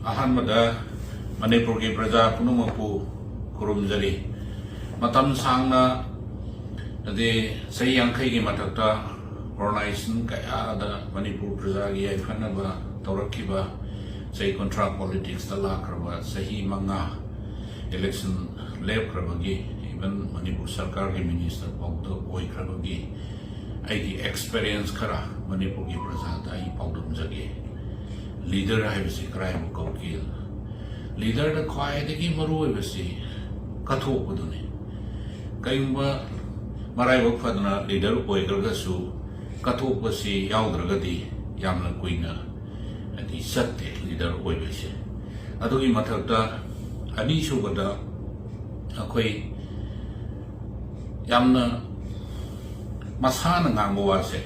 Ahanmada Manipur ki praja punumapu kurumjari matam sangna ade sayang kai ki matakta organization kaya da Manipur praja gi ai phanaba tawrakiba say contract politics da lakraba sahi manga election lep krabagi even Manipur sarkar ki minister pawto oi krabagi ai ki experience khara Manipur ki praja da ai pawdum jage leader hai bisi krai mu kokil leader da khwai de ki maru hai bisi kathok budune kaimba marai bok phadna leader oi garga su kathok basi yaudragadi yamna kuina adi satte leader oi bisi adugi mathakta ani subada akhoi yamna masana ngangbo wase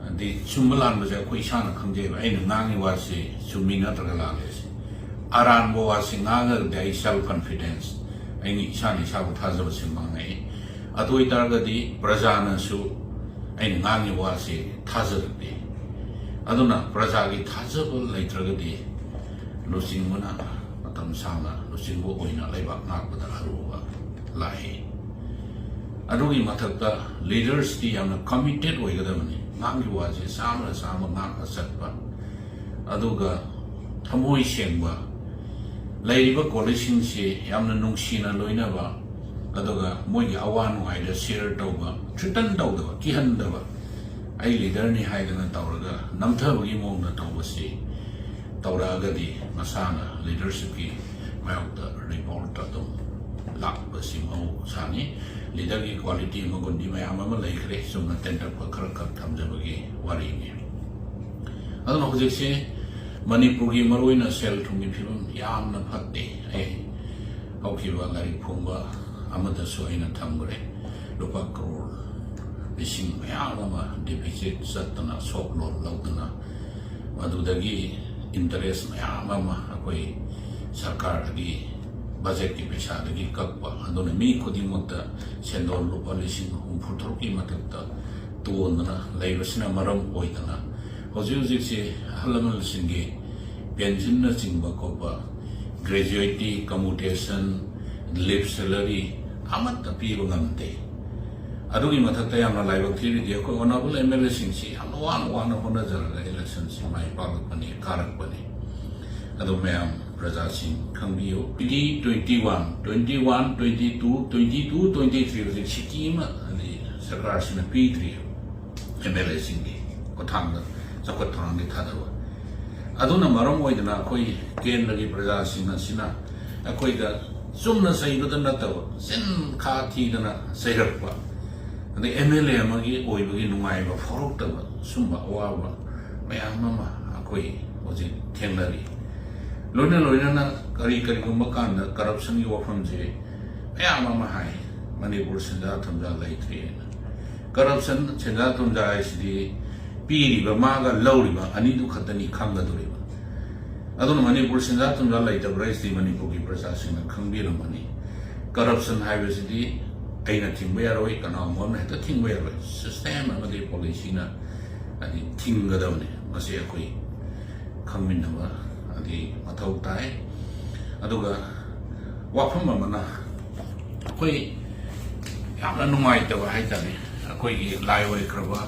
adi chumbalan base akhoi shana khangje ba aina ngangi wase chumina tragala lese aran bo wase nganga de self confidence aini shani shabu thazab simbangai adoi targadi prajana su aina ngangi wase thazabde aduna prajagi thazab laitragadi lusingmuna matam sanga lusingbo oina laibak ngakbada haruwa lai adugi mathakta leaders ti yamna committed oigadamani ngangi wase sama ngaka satpa aduga thamoi sengba laiba coalition se yamna nungsina loinaba aduga moigi awanu haida share tawba threaten tawda kihandaba ai leader ni haidana tawraga namthabagi mongna tawbasi tawragadi masana leadership ki mayokta report adum lakbasi mau sani leader ki quality magundi mayam ama laikre sumna tender khara thamjabagi wari ni aduna hojikse Manipur ki maroina sel thungi phibam yamna phatte ai haukiba lari phumba amada soina thamgre lupa crore lising mayam ama deficit satana soklo laudana adudagi interest mayam ama akoi sarkar agi budget ki pesa dagi kakpa aduna mi khudimota sendol lupa lising humputhor ki matakta tuondana laibasina maram oidana hojik se halamal singe pension na singba kopa graduate commutation live salary amat tapi bangamte adugi mathakta yamna laibak thiri de ko honorable MLA singsi amwan hona jara election si mai palak pani karak pani adu mayam praja sing khangbiyo PD 21 22 23 sikima ani sarkar sina P3 MLA singi kothang sakot thang ni thadawa aduna maram oidana koi kendra gi praja sina sina akoi ga sumna saibada natawa sen kha thidana sairakpa adi MLA amagi oibagi nungai ba forok taba sumba awawa mayam mama akoi oji thenglari loinana kari gumba kanda corruption gi wapham je mayam mama hai Manipur senja thamja laithri corruption senja thamja isidi piriba maga lauriba anidu khatani khangaduriba aduna Manipur senja thamja laitabra isdi Manipur ki prasasina khangbiramani corruption haibasidi aina thingba yaroi kana mon heta thingba yaroi system amadi policy na adi thingadawne mase akoi khangminaba adi mathau tai aduga wapham amana akoi yamna nungai taba haitane akoi gi laiwai kraba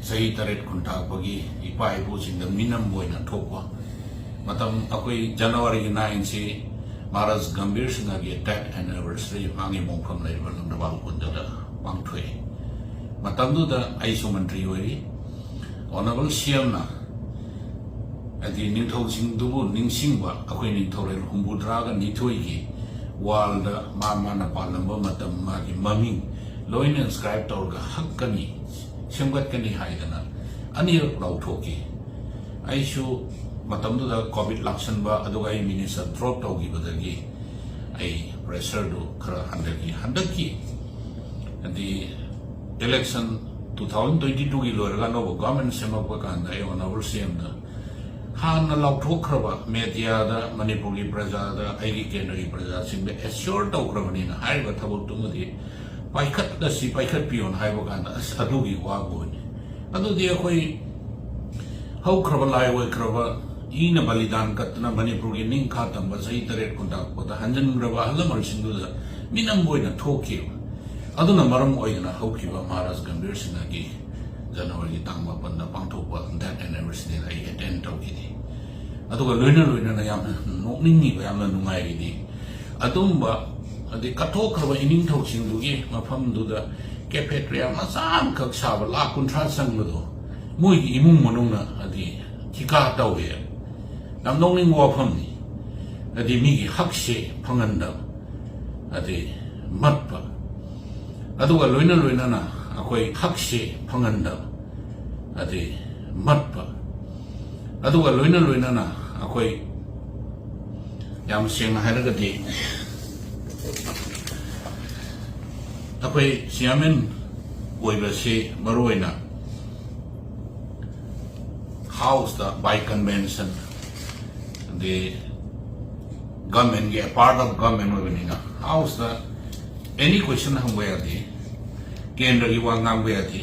sahi taret kunta bagi ipai bu singdam minam boina thokwa matam akoi January 9 si Maharaj Gambir Singh gi attack anniversary mangi mongpham laiba nabal kunda da wangthoi matam du da aisu mantri oi honorable shyam na adi ningthau sing dubu ningsingba akoi ningthau le humbudra ga nithoi gi wall da mama na palamba matam ma gi maming loin inscribe tawga hakkani semgat kani haidana ani lauthoki aisu matamdu da covid laksan ba aduga ai minister drop tawgi badagi ai pressure do khara handaki adi election 2022 gi lorga no government semak ba kan ai honorable CM da han lauthok khaba media da Manipur gi praja da ai gi kendra gi praja sing assure tawkrabani na hai ba thabuk tumadi paikhat da si paikhat pion hai ba kan adugi wa go ni adu dia koi hau kraba lai wai kraba ꯏꯅ ꯕꯂꯤꯗꯥꯟ ꯀꯠꯇꯅ ꯃꯅꯤꯄꯨꯔꯒꯤ ꯅꯤꯡꯈꯥ ꯇꯝꯕ ꯆꯍꯤ 3 ꯀꯨꯟꯇꯥꯛꯄꯗ ꯍꯟꯖꯤꯟꯈ꯭ꯔꯕ ꯑꯍꯜ ꯂꯃꯟꯁꯤꯡꯗꯨꯗ ꯃꯤꯅꯝꯕ ꯑꯣꯏꯅ ꯊꯣꯛꯈꯤꯕ ꯑꯗꯨꯅ ꯃꯔꯝ ꯑꯣꯏꯗꯅ ꯍꯧꯈꯤꯕ ꯃꯍꯥꯔꯥꯖ ꯒꯝꯚꯤꯔ ꯁꯤꯡꯍꯒꯤ ꯖꯅꯋꯥꯔꯤ ꯇꯥꯡ 8ꯗ ꯄꯥꯡꯊꯣꯛꯄ ꯗꯦꯠ ꯑꯦꯅꯤꯚꯔꯁꯔꯤꯗ ꯑꯩ ꯑꯦꯇꯦꯟ ꯇꯧꯈꯤꯗꯦ ꯑꯗꯨꯒ ꯂꯣꯏꯅꯅ ꯌꯥꯝꯅ ꯅꯣꯛꯅꯤꯡꯉꯤꯕ ꯌꯥꯝꯅ ꯅꯨꯡꯉꯥꯏꯔꯤꯗꯤ ꯑꯗꯨꯝꯕ ꯑꯗꯩ ꯀꯠꯊꯣꯛꯈ꯭ꯔꯕ ꯏꯅꯤꯡꯊꯧꯁꯤꯡꯗꯨꯒꯤ ꯃꯐꯝꯗꯨꯗ ꯀꯦꯐꯦꯇ꯭ꯔꯤꯌꯥ ꯃꯆꯥ ꯑꯃꯈꯛ ꯁꯥꯕ ꯂꯥꯛ 50 ꯆꯪꯕꯗꯣ ꯃꯣꯏꯒꯤ ꯏꯃꯨꯡ ꯃꯅꯨꯡꯅ ꯑꯗꯩ ꯊꯤꯀꯥ ꯇꯧꯋꯦ ꯌꯥꯝ ꯅꯣꯛꯅꯤꯡꯕ ꯋꯥꯐꯝꯅꯤ ꯑꯗꯩ ꯃꯤꯒꯤ ꯍꯛꯁꯦ ꯐꯪꯍꯟꯗꯕ ꯑꯗꯩ ꯃꯠꯄ ꯑꯗꯨꯒ ꯂꯣꯏꯅꯅ ꯑꯩꯈꯣꯏ ꯍꯛꯁꯦ ꯐꯪꯍꯟꯗꯕ ꯑꯗꯩ ꯃꯠꯄ ꯑꯗꯨꯒ ꯂꯣꯏꯅꯅ ꯑꯩꯈꯣꯏ ꯌꯥꯝ ꯁꯦꯡꯅ ꯍꯥꯏꯔꯒꯗꯤ ꯑꯩꯈꯣꯏ ꯆꯤꯌꯔꯃꯦꯟ ꯑꯣꯏꯕꯁꯤ ꯃꯔꯨꯑꯣꯏꯅ ꯍꯥꯎꯁꯇ ꯕꯥꯏ ꯀꯟꯚꯦꯟꯁꯟ ꯑꯗꯩ ꯒꯚꯔꯟꯃꯦꯟꯒꯤ ꯄꯥꯔꯠ ꯑꯣꯐ ꯒꯚꯔꯟꯃꯦꯟ ꯑꯣꯏꯕꯅꯤꯅ ꯍꯥꯎꯁꯇ ꯑꯦꯅꯤ ꯀ꯭ꯋꯦꯁꯟ ꯍꯪꯕ ꯌꯥꯗꯦ ꯀꯦꯟꯗ꯭ꯔꯒꯤ ꯋꯥ ꯉꯥꯡꯕ ꯌꯥꯗꯦ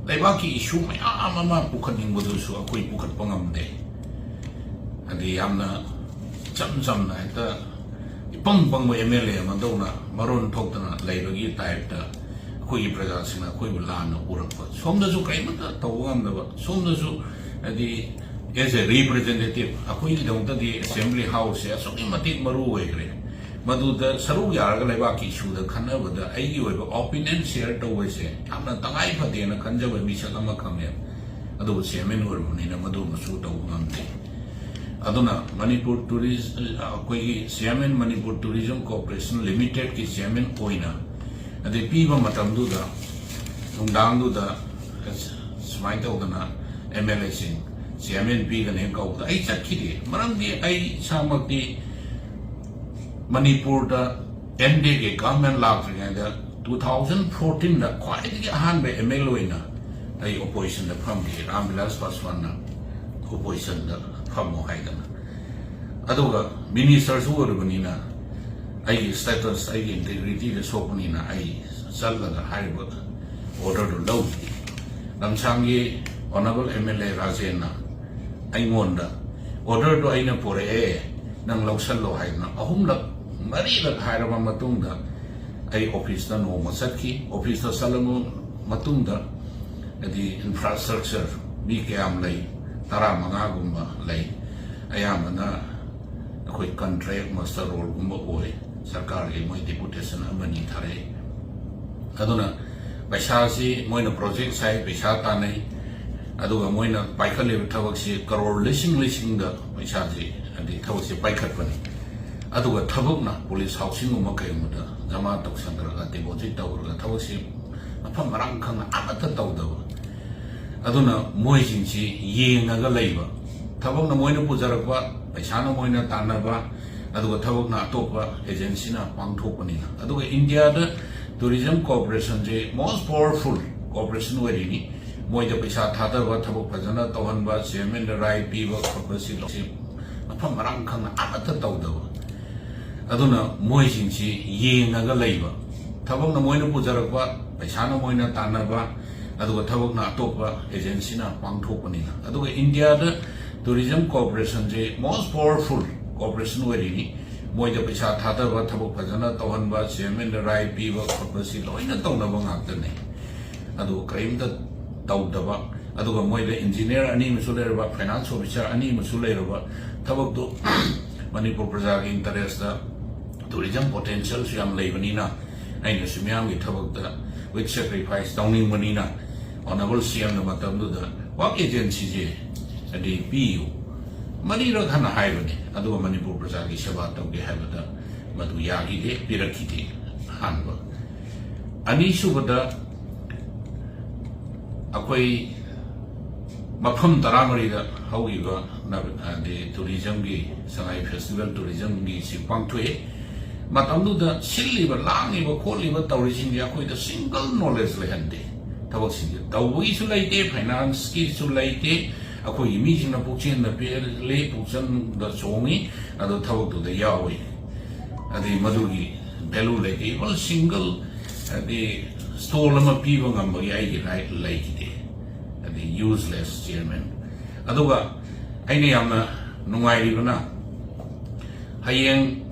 ꯂꯩꯕꯥꯛꯀꯤ ꯏꯁꯨ ꯃꯌꯥꯝ ꯑꯃ ꯄꯨꯈꯠꯅꯤꯡꯕꯗꯨꯁꯨ ꯑꯩꯈꯣꯏ ꯄꯨꯈꯠꯄ ꯉꯝꯗꯦ ꯑꯗꯩ ꯌꯥꯝꯅ ꯏꯆꯝ ꯆꯝꯅ ꯍꯦꯛꯇ ꯏꯄꯪ ꯄꯪꯕ MLA ꯑꯃꯗꯧꯅ ꯃꯔꯣꯟ ꯊꯣꯛꯇꯅ ꯂꯩꯕꯒꯤ ꯇꯥꯏꯞꯇ ꯑꯩꯈꯣꯏꯒꯤ ꯄ꯭ꯔꯖꯥꯁꯤꯡꯅ ꯑꯩꯈꯣꯏꯕꯨ ꯂꯥꯟꯅ ꯎꯔꯛꯄ ꯁꯣꯝꯗꯁꯨ ꯀꯔꯤꯃꯠꯇ ꯇꯧꯕ ꯉꯝꯗꯕ ꯁꯣꯝꯗꯁꯨ ꯍꯥꯏꯗꯤ ꯑꯦꯁ ꯑꯦ ꯔꯤꯄ꯭ꯔꯖꯦꯟꯇꯦꯇꯤꯚ ꯑꯩꯈꯣꯏꯒꯤꯗꯃꯛꯇꯗꯤ ꯑꯦꯁꯦꯝꯕ꯭ꯂꯤ ꯍꯥꯎꯁꯁꯦ ꯑꯁꯨꯛꯀꯤ ꯃꯇꯤꯛ ꯃꯔꯨ ꯑꯣꯏꯈ꯭ꯔꯦ ꯃꯗꯨꯗ ꯁꯔꯨꯛ ꯌꯥꯔꯒ ꯂꯩꯕꯥꯛꯀꯤ ꯏꯁꯨꯗ ꯈꯟꯅꯕꯗ ꯑꯩꯒꯤ ꯑꯣꯏꯕ ꯑꯣꯄꯤꯅꯤꯌꯟ ꯁꯤꯌꯔ ꯇꯧꯕꯁꯦ ꯌꯥꯝꯅ ꯇꯉꯥꯏ ꯐꯗꯦꯅ ꯈꯟꯖꯕ ꯃꯤꯁꯛ ꯑꯃꯈꯛꯅꯦ ꯑꯗꯨꯕꯨ ꯆꯤꯌꯔꯃꯦꯟ ꯑꯣꯏꯔꯕꯅꯤꯅ ꯃꯗꯨꯃꯁꯨ ꯇꯧꯕ ꯉꯝꯗꯦ ꯑꯗꯨꯅ ꯃꯅꯤꯄꯨꯔ ꯑꯩꯈꯣꯏꯒꯤ ꯆꯤꯌꯔꯃꯦꯟ ꯃꯅꯤꯄꯨꯔ ꯇꯨꯔꯤꯖꯝ ꯀꯣꯔꯄꯣꯔꯦꯁꯟ ꯂꯤꯃꯤꯇꯦꯗꯀꯤ ꯆꯤꯌꯔꯃꯦꯟ ꯑꯣꯏꯅ ꯑꯗꯩ ꯄꯤꯕ ꯃꯇꯝꯗꯨꯗ ꯅꯨꯡꯗꯥꯡꯗꯨꯗ ꯁꯨꯃꯥꯏꯅ ꯇꯧꯗꯅ MLAꯁꯤꯡ ꯆꯤꯌꯔꯃꯦꯟ ꯄꯤꯒꯅꯦ ꯀꯧꯕꯗ ꯑꯩ ꯆꯠꯈꯤꯗꯦ ꯃꯔꯝꯗꯤ ꯑꯩ ꯏꯁꯥꯃꯛꯇꯤ ꯃꯅꯤꯄꯨꯔꯗ NDAꯒꯤ ꯒꯚꯔꯟꯃꯦꯟ ꯂꯥꯛꯇ꯭ꯔꯤꯉꯩꯗ 2014ꯗ ꯈ꯭ꯋꯥꯏꯗꯒꯤ ꯑꯍꯥꯟꯕ ML ꯑꯣꯏꯅ ꯑꯩ ꯑꯣꯄꯣꯖꯤꯁꯟꯗ ꯐꯝꯈꯤ ꯔꯥꯝꯕꯤꯂꯥꯁ ꯄꯥꯁꯋꯥꯟꯅ ꯑꯣꯄꯣꯖꯤꯁꯟꯗ ꯐꯝꯃꯣ ꯍꯥꯏꯗꯅ ꯑꯗꯨꯒ ꯃꯤꯅꯤꯁꯇꯔꯁꯨ ꯑꯣꯏꯔꯕꯅꯤꯅ ꯑꯩꯒꯤ ꯁ꯭ꯇꯦꯇꯁ ꯑꯩꯒꯤ ꯏꯟꯇꯦꯒ꯭ꯔꯤꯇꯤꯗ ꯁꯣꯛꯄꯅꯤꯅ ꯑꯩ ꯆꯠꯂꯒ ꯍꯥꯏꯔꯤꯕ ꯑꯣꯔꯗꯔꯗꯨ ꯂꯧꯈꯤ ꯂꯝꯁꯥꯡꯒꯤ ꯑꯣꯅꯔꯦꯕꯜ MLA ꯔꯥꯖꯦꯟꯅ ꯑꯩꯉꯣꯟꯗ ꯑꯣꯔꯗꯔꯗꯨ ꯑꯩꯅ ꯄꯨꯔꯛꯑꯦ ꯅꯪ ꯂꯧꯁꯜꯂꯣ ꯍꯥꯏꯗꯅ 3 4ꯔꯛ ꯍꯥꯏꯔꯕ ꯃꯇꯨꯡꯗ ꯑꯩ ꯑꯣꯐꯤꯁꯇ ꯅꯣꯡꯃ ꯆꯠꯈꯤ ꯑꯣꯐꯤꯁꯇ ꯆꯠꯂꯕ ꯃꯇꯨꯡꯗ ꯍꯥꯏꯗꯤ ꯏꯟꯐ꯭ꯔꯥꯁꯇ꯭ꯔꯛꯆꯔ ꯃꯤ ꯀꯌꯥꯝ ꯂꯩ 15ꯒꯨꯝꯕ ꯂꯩ ꯑꯌꯥꯝꯕꯅ ꯑꯩꯈꯣꯏ ꯀꯟꯇ꯭ꯔꯦꯛ ꯃꯥꯁꯇꯔ ꯔꯣꯜꯒꯨꯝꯕ ꯑꯣꯏ ꯁꯔꯀꯥꯔꯒꯤ ꯃꯣꯏ ꯗꯦꯄꯨꯇꯦꯁꯟ ꯑꯃꯅꯤ ꯊꯥꯔꯛꯏ ꯑꯗꯨꯅ ꯄꯩꯁꯥꯁꯤ ꯃꯣꯏꯅ ꯄ꯭ꯔꯣꯖꯦꯛ ꯁꯥꯏ ꯄꯩꯁꯥ ꯇꯥꯟꯅꯩ ꯑꯗꯨꯒ ꯃꯣꯏꯅ ꯄꯥꯏꯈꯠꯂꯤꯕ ꯊꯕꯛꯁꯤ ꯀꯔꯣꯔ ꯂꯤꯁꯤꯡꯗ ꯄꯩꯁꯥꯁꯤ ꯑꯗꯩ ꯊꯕꯛꯁꯤ ꯄꯥꯏꯈꯠꯄꯅꯤ ꯑꯗꯨꯒ ꯊꯕꯛꯅ ꯄꯨꯂꯤꯁ ꯍꯥꯎꯁꯤꯡꯒꯨꯝꯕ ꯀꯩꯒꯨꯝꯕꯗ ꯖꯃꯥ ꯇꯧꯁꯟꯈ꯭ꯔꯒ ꯗꯤꯄꯣꯖꯤꯠ ꯇꯧꯔꯒ ꯊꯕꯛꯁꯤ ꯃꯐꯝ ꯃꯔꯥꯡ ꯈꯪꯅ ꯑꯃꯠꯇ ꯇꯧꯗꯕ ꯑꯗꯨꯅ ꯃꯣꯏꯁꯤꯡꯁꯤ ꯌꯦꯡꯉꯒ ꯂꯩꯕ ꯊꯕꯛꯅ ꯃꯣꯏꯅ ꯄꯨꯖꯔꯛꯄ ꯄꯩꯁꯥꯅ ꯃꯣꯏꯅ ꯇꯥꯟꯅꯕ ꯑꯗꯨꯒ ꯊꯕꯛꯅ ꯑꯇꯣꯞꯄ ꯑꯦꯖꯦꯟꯁꯤꯅ ꯄꯥꯡꯊꯣꯛꯄꯅꯤꯅ ꯑꯗꯨꯒ ꯏꯟꯗꯤꯌꯥꯗ ꯇꯨꯔꯤꯖꯝ ꯀꯣꯔꯄꯣꯔꯦꯁꯟꯁꯦ ꯃꯣꯁ ꯄꯥꯋꯔꯐꯨꯜ ꯀꯣꯔꯄꯣꯔꯦꯁꯟ ꯑꯣꯏꯔꯤꯅꯤ ꯃꯣꯏꯗ ꯄꯩꯁꯥ ꯊꯥꯗꯕ ꯊꯕꯛ ꯐꯖꯅ ꯇꯧꯍꯟꯕ ꯆꯤꯌꯔꯃꯦꯟꯗ ꯔꯥꯏꯠ ꯄꯤꯕ ꯈꯣꯠꯄꯁꯤ ꯃꯐꯝ ꯃꯔꯥꯡ ꯈꯪꯅ ꯑꯃꯠꯇ ꯇꯧꯗꯕ ꯑꯗꯨꯅ ꯃꯣꯏꯁꯤꯡꯁꯤ ꯌꯦꯡꯉꯒ ꯂꯩꯕ ꯊꯕꯛꯅ ꯃꯣꯏꯅ ꯄꯨꯖꯔꯛꯄ ꯄꯩꯁꯥꯅ ꯃꯣꯏꯅ ꯇꯥꯟꯅꯕ ꯑꯗꯨꯒ ꯊꯕꯛꯅ ꯑꯇꯣꯞꯄ ꯑꯦꯖꯦꯟꯁꯤꯅ ꯄꯥꯡꯊꯣꯛꯄꯅꯤꯅ ꯑꯗꯨꯒ ꯏꯟꯗꯤꯌꯥꯗ ꯇꯨꯔꯤꯖꯝ ꯀꯣꯔꯄꯣꯔꯦꯁꯟꯁꯦ ꯃꯣꯁ ꯄꯥꯋꯔꯐꯨꯜ ꯀꯣꯔꯄꯣꯔꯦꯁꯟ ꯑꯣꯏꯔꯤꯅꯤ ꯃꯣꯏꯗ ꯄꯩꯁꯥ ꯊꯥꯗꯕ ꯊꯕꯛ ꯐꯖꯅ ꯇꯧꯍꯟꯕ ꯆꯤꯌꯔꯃꯦꯟꯗ ꯔꯥꯏꯠ ꯄꯤꯕ ꯈꯣꯠꯄꯁꯤ ꯂꯣꯏꯅ ꯇꯧꯅꯕ ꯉꯥꯛꯇꯅꯤ ꯑꯗꯨ ꯀꯔꯤꯝꯇ ꯇꯧꯗꯕ ꯑꯗꯨꯒ ꯃꯣꯏꯗ ꯏꯟꯖꯤꯅꯤꯌꯔ 2 ꯑꯃꯁꯨ ꯂꯩꯔꯕ ꯐꯥꯏꯅꯥꯟꯁ ꯑꯣꯐꯤꯁꯔ 2 ꯑꯃꯁꯨ ꯂꯩꯔꯕ ꯊꯕꯛꯇꯨ ꯃꯅꯤꯄꯨꯔ प्रजाꯒꯤ ꯏꯟꯇꯔꯦꯁꯇ ꯇꯨꯔꯤꯖꯝ ꯄꯣꯇꯦꯟꯁꯤꯌꯦꯜꯁꯨ ꯌꯥꯝ ꯂꯩꯕꯅꯤꯅ ꯑꯩꯅꯁꯨ ꯃꯤꯌꯥꯝꯒꯤ ꯊꯕꯛꯇ ꯋꯤꯠ ꯁꯦꯀ꯭ꯔꯤꯐꯥꯏꯁ ꯇꯧꯅꯤꯡꯕꯅꯤꯅ ꯑꯣꯅꯔꯦꯕꯜ CMꯅ ꯃꯇꯝꯗꯨꯗ ꯋꯥꯛ ꯑꯦꯖꯦꯟꯁꯤꯁꯦ ꯑꯗꯤ ꯄꯤꯌꯨ 4ꯔꯛ ꯍꯟꯅ ꯍꯥꯏꯕꯅꯤ ꯑꯗꯨꯒ ꯃꯅꯤꯄꯨꯔ प्रजाꯒꯤ ꯁꯦꯕꯥ ꯇꯧꯒꯦ ꯍꯥꯏꯕꯗ ꯃꯗꯨ ꯌꯥꯈꯤꯗꯦ ꯄꯤꯔꯛꯈꯤꯗꯦ ꯑꯍꯥꯟꯕ ꯑꯅꯤꯁꯨꯕꯗ ꯑꯩꯈꯣꯏ ꯃꯐꯝ 14ꯗ ꯍꯧꯈꯤꯕ tourismꯒꯤ ꯁꯉꯥꯏ ꯐꯦꯁꯇꯤꯚꯦꯜ tourismꯒꯤ ꯁꯤ ꯄꯥꯡꯊꯣꯛꯑꯦ ꯃꯇꯝꯗꯨꯗ ꯁꯤꯜꯂꯤꯕ ꯂꯥꯡꯉꯤꯕ ꯈꯣꯠꯂꯤꯕ ꯇꯧꯔꯤꯁꯤꯡꯁꯦ ꯑꯩꯈꯣꯏꯗ ꯁꯤꯡꯒꯜ ꯅꯣꯂꯦꯖ ꯂꯩꯍꯟꯗꯦ ꯊꯕꯛꯁꯤꯡꯁꯦ ꯇꯧꯕꯒꯤꯁꯨ ꯂꯩꯇꯦ ꯐꯥꯏꯅꯥꯟꯁꯀꯤꯁꯨ ꯂꯩꯇꯦ ꯑꯩꯈꯣꯏꯒꯤ ꯃꯤꯁꯤꯡꯅ ꯄꯨꯛꯆꯦꯟꯗ ꯄꯦꯜꯂꯤ ꯄꯨꯛꯆꯦꯟꯗ ꯆꯣꯡꯉꯤ ꯑꯗꯣ ꯊꯕꯛꯇꯨꯗ ꯌꯥꯎꯏ ꯑꯗꯩ ꯃꯗꯨꯒꯤ ꯚꯦꯂꯨ ꯂꯩꯇꯦ ꯏꯚꯟ ꯁꯤꯡꯒꯜ ꯑꯗꯩ ꯁ꯭ꯇꯣꯜ ꯑꯃ ꯄꯤꯕ ꯉꯝꯕꯒꯤ ꯑꯩꯒꯤ ꯔꯥꯏꯠ ꯂꯩꯈꯤꯗꯦ ꯑꯗꯩ ꯌꯨꯖꯂꯦꯁ ꯆꯤꯌꯔꯃꯦꯟ ꯑꯗꯨꯒ ꯑꯩꯅ ꯌꯥꯝꯅ ꯅꯨꯡꯉꯥꯏꯔꯤꯕꯅ ꯍꯌꯦꯡ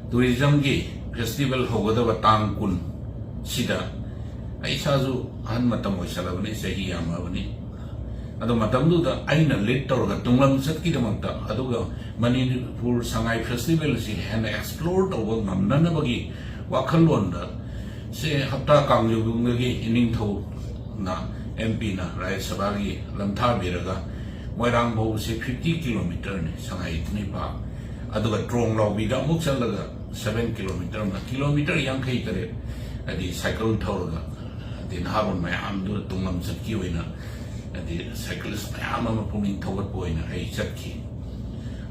ꯇꯨꯔꯤꯖꯝꯒꯤ ꯐꯦꯁꯇꯤꯚꯦꯜ ꯍꯧꯒꯗꯕ ꯇꯥꯡ 10 ꯁꯤꯗ ꯑꯩ ꯏꯁꯥꯁꯨ ꯑꯍꯟ ꯃꯇꯝ ꯑꯣꯏꯁꯜꯂꯕꯅꯤ, ꯆꯍꯤ ꯌꯥꯝꯃꯕꯅꯤ. ꯑꯗꯣ ꯃꯇꯝꯗꯨꯗ ꯑꯩꯅ ꯂꯤꯗ ꯇꯧꯔꯒ ꯇꯨꯡꯂꯝꯆꯠꯀꯤꯗꯃꯛꯇ ꯑꯗꯨꯒ ꯃꯅꯤꯄꯨꯔ ꯁꯉꯥꯏ ꯐꯦꯁꯇꯤꯚꯦꯜ ꯑꯁꯤ ꯍꯦꯟꯅ ꯑꯦꯛꯁꯄ꯭ꯂꯣꯔ ꯇꯧꯕ ꯉꯝꯅꯅꯕꯒꯤ ꯋꯥꯈꯜꯂꯣꯟꯗ ꯁꯦ ꯍꯞꯇꯥ ꯀꯥꯡꯖꯩꯕꯨꯡꯗꯒꯤ ꯏꯅꯤꯡꯊꯧꯅ MPꯅ ꯔꯥꯖ꯭ꯌ ꯁꯚꯥꯒꯤ ꯂꯝꯊꯥꯕꯤꯔꯒ ꯃꯣꯏꯔꯥꯡ ꯐꯥꯎꯕꯁꯦ 50 ꯀꯤꯂꯣꯃꯤꯇꯔꯅꯤ ꯁꯉꯥꯏ ꯅꯤꯄꯥꯛ. ꯑꯗꯨꯒ ꯇ꯭ꯔꯣꯡ ꯂꯥꯎꯕꯤꯗ ꯑꯃꯨꯛ ꯆꯠꯂꯒ 7 ꯀꯤꯂꯣꯃꯤꯇꯔ ꯑꯃ ꯀꯤꯂꯣꯃꯤꯇꯔ 58 ꯍꯥꯏꯗꯤ ꯁꯥꯏꯀꯜ ꯊꯧꯔꯒ ꯍꯥꯏꯗꯤ ꯅꯍꯥꯔꯣꯜ ꯃꯌꯥꯝꯗꯨ ꯇꯨꯡꯂꯝꯆꯠꯀꯤ ꯑꯣꯏꯅ ꯍꯥꯏꯗꯤ ꯁꯥꯏꯀꯂꯤꯁ ꯃꯌꯥꯝ ꯑꯃ ꯄꯨꯛꯅꯤꯡ ꯊꯧꯒꯠꯄ ꯑꯣꯏꯅ ꯑꯩ ꯆꯠꯈꯤ.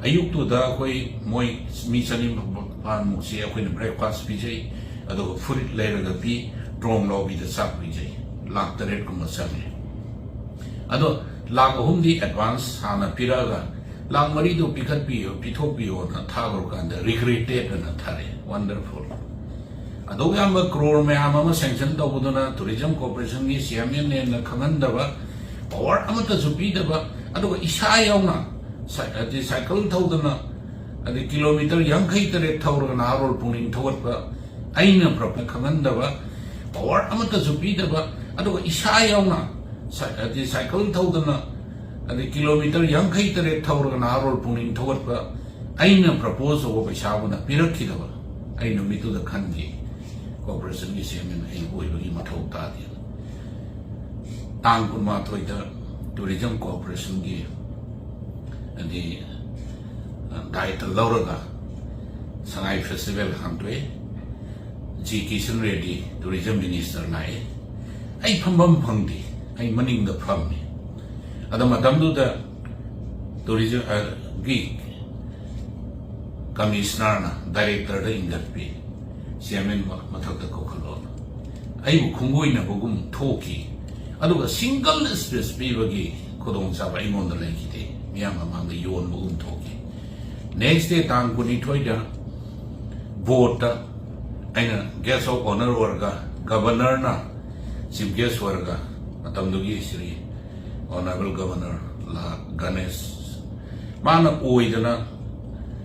ꯑꯌꯨꯛꯇꯨꯗ ꯑꯩꯈꯣꯏ ꯃꯣꯏ ꯃꯤ 400-500ꯃꯨꯛꯁꯤ ꯑꯩꯈꯣꯏꯅ ꯕ꯭ꯔꯦꯛꯐꯥꯁ ꯄꯤꯖꯩ, ꯑꯗꯨꯒ ꯐꯨꯔꯤꯠ ꯂꯩꯔꯒ ꯄꯤ, ꯇ꯭ꯔꯣꯡ ꯂꯥꯎꯕꯤꯗ ꯆꯥꯛ ꯄꯤꯖꯩ. ꯂꯥꯛ 7 ꯆꯪꯉꯦ. ꯑꯗꯣ ꯂꯥꯛ 3ꯗꯤ ꯑꯦꯗꯚꯥꯟꯁ ꯍꯥꯟꯅ ꯄꯤꯔꯛꯑꯒ ꯂꯥꯛ 4ꯗꯨ ꯄꯤꯊꯣꯛꯄꯤꯌꯣꯅ ꯊꯥꯈ꯭ꯔꯀꯥꯟꯗ ꯔꯤꯒ꯭ꯔꯦꯇꯦꯗ ꯑꯅ ꯊꯥꯔꯛꯑꯦ. ꯋꯟꯗꯔꯐꯨꯜ. ꯑꯗꯨꯛ ꯌꯥꯝꯕ ꯀ꯭ꯔꯣꯔ ꯃꯌꯥꯝ ꯑꯃ ꯁꯦꯡꯁꯟ ꯇꯧꯕꯗꯨꯅ ꯇꯨꯔꯤꯖꯝ ꯀꯣꯔꯄꯣꯔꯦꯁꯟꯒꯤ ꯆꯤꯌꯔꯃꯦꯟꯅ ꯈꯪꯍꯟꯗꯕ, ꯄꯋꯥꯔ ꯑꯃꯠꯇꯁꯨ ꯄꯤꯗꯕ, ꯑꯗꯨꯒ ꯏꯁꯥ ꯌꯥꯎꯅ ꯁꯥꯏꯀꯜ ꯊꯧꯗꯅ ꯀꯤꯂꯣꯃꯤꯇꯔ 58 ꯊꯧꯔꯒ ꯅꯍꯥꯔꯣꯜ ꯄꯨꯛꯅꯤꯡ ꯊꯧꯒꯠꯄ ꯑꯩꯅ ꯈꯪꯍꯟꯗꯕ, ꯄꯋꯥꯔ ꯑꯃꯠꯇꯁꯨ ꯄꯤꯗꯕ, ꯑꯗꯨꯒ ꯏꯁꯥ ꯌꯥꯎꯅ ꯁꯥꯏꯀꯜ ꯊꯧꯗꯅ ꯀꯤꯂꯣꯃꯤꯇꯔ 58 ꯊꯧꯔꯒ ꯅꯍꯥꯔꯣꯜ ꯄꯨꯛꯅꯤꯡ ꯊꯧꯒꯠꯄ ꯑꯩꯅ ꯄ꯭ꯔꯄꯣꯖ ꯇꯧꯕ ꯄꯩꯁꯥꯕꯨꯅ ꯄꯤꯔꯛꯈꯤꯗꯕ. ꯑꯩ ꯅꯨꯃꯤꯠꯇꯨꯗ ꯈꯟꯈꯤ ꯀꯣꯔꯄꯣꯔꯦꯁꯟꯒꯤ ꯆꯤꯌꯔꯃꯦꯟ ꯑꯩ ꯑꯣꯏꯕꯒꯤ ꯃꯊꯧ ꯇꯥꯗꯦ. ꯇꯥꯡ 18ꯗ ꯇꯨꯔꯤꯖꯝ ꯀꯣꯔꯄꯣꯔꯦꯁꯟꯒꯤ ꯗꯥꯏꯇ ꯂꯧꯔꯒ ꯁꯉꯥꯏ ꯐꯦꯁꯇꯤꯚꯦꯜ ꯍꯥꯡꯗꯣꯛꯑꯦ. G. Kishan Reddy tourism minister ꯂꯥꯛꯑꯦ. ꯑꯩ ꯐꯝꯐꯝ ꯐꯪꯗꯦ, ꯑꯩ ꯃꯅꯤꯡꯗ ꯐꯝꯃꯤ. ꯑꯗꯣ ꯃꯇꯝꯗꯨꯗ ꯇꯨꯔꯤꯖꯝꯒꯤ ꯀꯃꯤꯁꯅꯔꯅ ꯗꯥꯏꯔꯦꯛꯇꯔꯗ ꯏꯟꯒꯠꯄꯤ, ꯆꯤꯌꯔꯃꯦꯟ ꯃꯊꯛꯇ ꯀꯧꯈꯠꯂꯣꯅ. ꯑꯩꯕꯨ ꯈꯣꯡꯒꯣꯏꯅꯕꯒꯨꯝ ꯊꯣꯛꯈꯤ. ꯑꯗꯨꯒ ꯁꯤꯡꯒꯜ ꯁ꯭ꯄꯦꯁ ꯄꯤꯕꯒꯤ ꯈꯨꯗꯣꯡꯆꯥꯕ ꯑꯩꯉꯣꯟꯗ ꯂꯩꯈꯤꯗꯦ. ꯃꯤꯌꯥꯝ ꯃꯃꯥꯡꯗ ꯌꯣꯟꯕꯒꯨꯝ ꯊꯣꯛꯈꯤ. ꯅꯦꯛꯁ ꯗꯦ ꯇꯥꯡ 22ꯗ ꯕꯣꯔꯗꯇ ꯑꯩꯅ ꯒꯦꯁ ꯑꯣꯐ ꯑꯣꯅꯔ ꯑꯣꯏꯔꯒ ꯒꯕꯔꯅꯔꯅ ꯆꯤꯐ ꯒꯦꯁ ꯑꯣꯏꯔꯒ ꯃꯇꯝꯗꯨꯒꯤ ꯁ꯭ꯔꯤ ꯑꯣꯅꯔꯦꯕꯜ ꯒꯕꯔꯅꯔ ꯒꯅꯦꯁ ꯃꯥꯅ ꯑꯣꯏꯗꯅ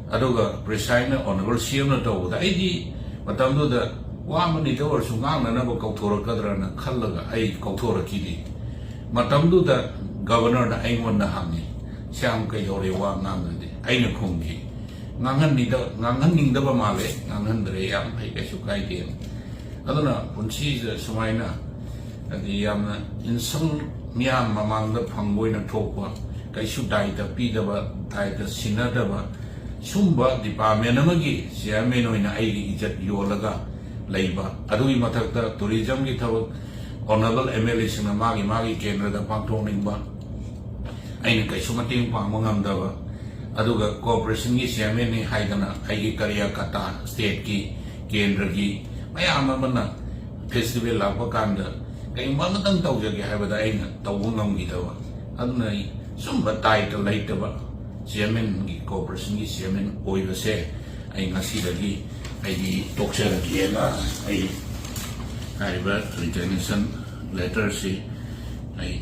ꯑꯗꯨꯒ ꯄ꯭ꯔꯤꯁꯥꯏꯗꯅ ꯑꯣꯅꯔꯦꯕꯜ CMꯅ ꯇꯧꯕꯗ ꯑꯩꯗꯤ ꯃꯇꯝꯗꯨꯗ ꯋꯥ ꯑꯃꯅꯤꯗ ꯑꯣꯏꯔꯁꯨ ꯉꯥꯡꯅꯅꯕ ꯀꯧꯊꯣꯔꯛꯀꯗ꯭ꯔꯅ ꯈꯜꯂꯒ ꯑꯩ ꯀꯧꯊꯣꯔꯛꯈꯤꯗꯦ. ꯃꯇꯝꯗꯨꯗ ꯒꯕꯔꯅꯔꯅ ꯑꯩꯉꯣꯟꯗ ꯍꯪꯉꯤ, ꯁ꯭ꯌꯥꯝ ꯀꯩꯗꯧꯔꯦ ꯋꯥ ꯉꯥꯡꯉꯗꯤ? ꯑꯩꯅ ꯈꯨꯝꯈꯤ, ꯉꯥꯡꯍꯟꯅꯤꯡꯗꯕ ꯃꯥꯜꯂꯦ, ꯉꯥꯡꯍꯟꯗ꯭ꯔꯦ, ꯌꯥꯝ ꯐꯩ, ꯀꯩꯁꯨ ꯀꯥꯏꯗꯦ. ꯑꯗꯨꯅ ꯄꯨꯟꯁꯤꯗ ꯁꯨꯃꯥꯏꯅ ꯌꯥꯝꯅ ꯏꯟꯁꯜ ꯃꯤꯌꯥꯝ ꯃꯃꯥꯡꯗ ꯐꯪꯕ ꯑꯣꯏꯅ ꯊꯣꯛꯄ, ꯀꯩꯁꯨ ꯗꯥꯏꯇ ꯄꯤꯗꯕ, ꯗꯥꯏꯇ ꯁꯤꯟꯅꯗꯕ, ꯁꯨꯝꯕ ꯗꯤꯄꯥꯔꯠꯃꯦꯟ ꯑꯃꯒꯤ ꯆꯤꯌꯔꯃꯦꯟ ꯑꯣꯏꯅ ꯑꯩꯒꯤ ꯏꯖꯠ ꯌꯣꯜꯂꯒ ꯂꯩꯕ. ꯑꯗꯨꯒꯤ ꯃꯊꯛꯇ ꯇꯨꯔꯤꯖꯝꯒꯤ ꯊꯕꯛ ꯑꯣꯅꯔꯦꯕꯜ MLAꯁꯤꯡꯅ ꯃꯥꯒꯤ ꯀꯦꯟꯗ꯭ꯔꯗ ꯄꯥꯡꯊꯣꯛꯅꯤꯡꯕ, ꯑꯩꯅ ꯀꯩꯁꯨ ꯃꯇꯦꯡ ꯄꯥꯡꯕ ꯉꯝꯗꯕ, ꯑꯗꯨꯒ ꯀꯣꯔꯄꯣꯔꯦꯁꯟꯒꯤ ꯆꯤꯌꯔꯃꯦꯟꯅꯤ ꯍꯥꯏꯗꯅ ꯑꯩꯒꯤ ꯀꯔꯤꯌꯥꯀꯇꯥ ꯁ꯭ꯇꯦꯠꯀꯤ ꯀꯦꯟꯗ꯭ꯔꯒꯤ ꯃꯌꯥꯝ ꯑꯃꯅ ꯐꯦꯁꯇꯤꯚꯦꯜ ꯂꯥꯛꯄ ꯀꯥꯟꯗ ꯀꯩꯒꯨꯝꯕ ꯑꯃꯇꯪ ꯇꯧꯖꯒꯦ ꯍꯥꯏꯕꯗ ꯑꯩꯅ ꯇꯧꯕ ꯉꯝꯈꯤꯗꯕ. ꯑꯗꯨꯅ ꯑꯩ ꯁꯨꯝꯕ ꯗꯥꯏꯇ ꯂꯩꯇꯕ ꯆꯤꯌꯔꯃꯦꯟꯒꯤ ꯀꯣꯔꯄꯣꯔꯦꯁꯟꯒꯤ ꯆꯤꯌꯔꯃꯦꯟ ꯑꯣꯏꯕꯁꯦ ꯑꯩ ꯉꯁꯤꯗꯒꯤ ꯑꯩꯒꯤ ꯇꯣꯛꯆꯔꯒꯦꯅ ꯑꯩ ꯍꯥꯏꯔꯤꯕ ꯔꯤꯖꯤꯒꯅꯦꯁꯟ ꯂꯦꯇꯔꯁꯤ ꯑꯩ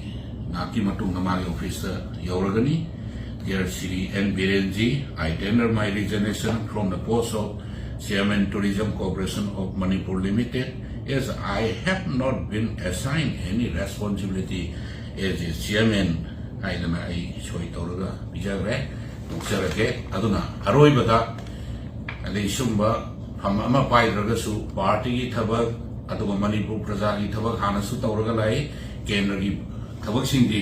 ꯉꯥꯏꯍꯥꯛꯀꯤ ꯃꯇꯨꯡꯗ ꯃꯥꯒꯤ ꯑꯣꯐꯤꯁꯇ ꯌꯧꯔꯒꯅꯤ. Dear Shri N. Birenji, I tender my resignation from the post of Chairman Tourism Corporation of Manipur Limited, as I have not been assigned any responsibility as a chairman. haidana ai choi tawraga bijagre tukjarage aduna aroibada ali sumba pham ama paidraga su party gi thabak aduga manipur praja gi thabak hana su tawraga lai kendra gi thabak singdi